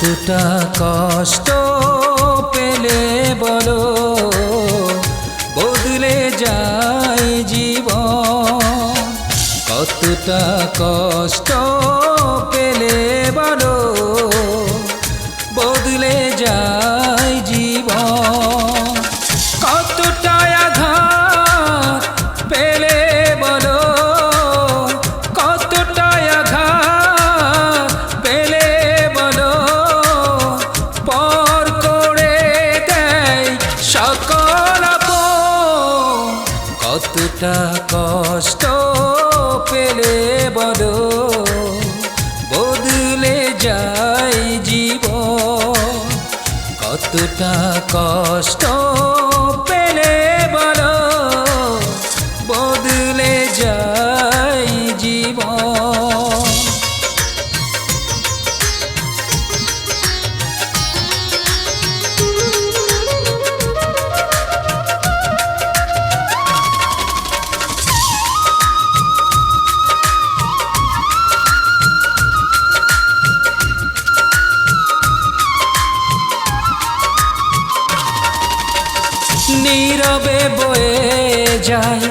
কতটা কষ্ট পেলে বলো বদলে যায় জীবন। কতটা কষ্ট পেলে বলো বদলে যায় জীবন। কতটা আঘাত পেলে বলো কতটা আঘাত পেলে বলো পর করে দেয় সকল আপন। কতটা কষ্ট পেলে বলো বদলে যায় জীবন। কতটা কষ্ট পেলে বলো বদলে যায় জীবন। নীরবে বয়ে যায়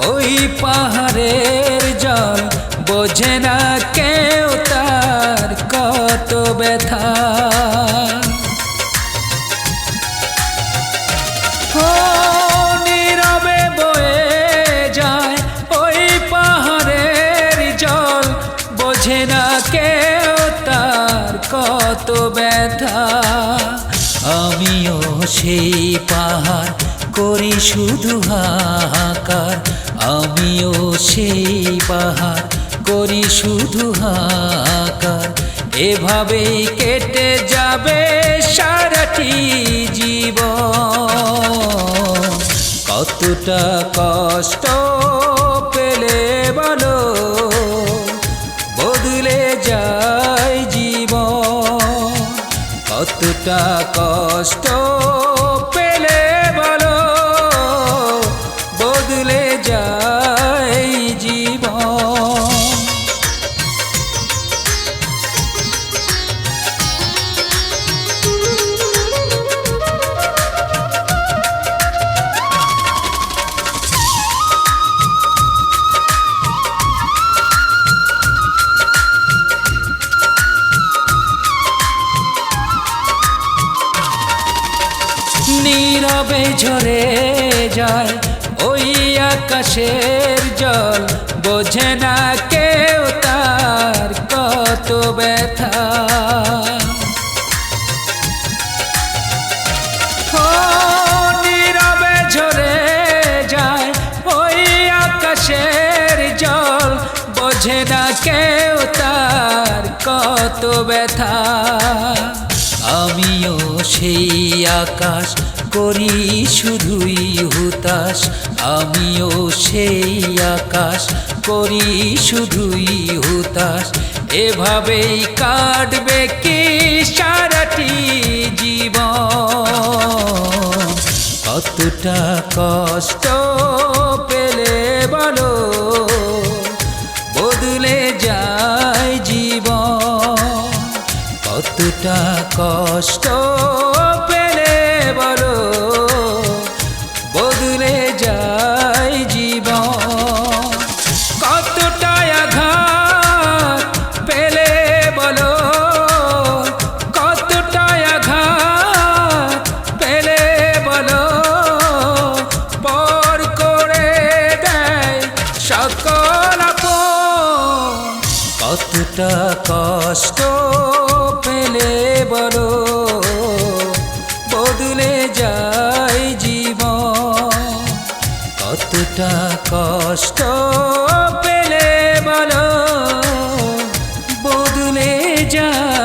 ওই পাহাড়ের জল, বোঝে না কেউ তার কত ব্যথা। ও নীরবে বয়ে যায় ওই পাহাড়ের জল, বোঝে না কেউ তার কত ব্যথা। আমিও সেই পাহাড় করি শুধু হাহাকার, আমিও সেই পাহাড় করি শুধু হাহাকার। এভাবেই কেটে যাবে সারাটি জীবন। কতটা কষ্ট পেলে বলো বদলে যায় জীবন। কতটা কষ্ট পেলে বলো বদলে যায় জীবন। নীরবে ঝরে যায় ওই আকাশের জল, বোঝে না কেউ তার কত ব্যথা। ও নীরবে ঝরে যায় ওই আকাশের জল, বোঝে না কেউ তার কত ব্যথা। আমিও সেই আকাশ করি শুধুই হুতাশ, আমিও সেই আকাশ করি শুধুই হুতাশ। এভাবেই কাটবে কি সারাটি জীবন। কতটা কষ্ট পেলে বলো বদলে যায় জীবন। কতটা কষ্ট পেলে বলো বদলে যায় জীবন। কতটা আঘাত পেলে বলো কতটা আঘাত পেলে বলো পর করে দেয় সকল আপন। কতটা কষ্ট পেলে বলো বদলে যায় জীবন। কতটা কষ্ট পেলে বলো বদলে যায়।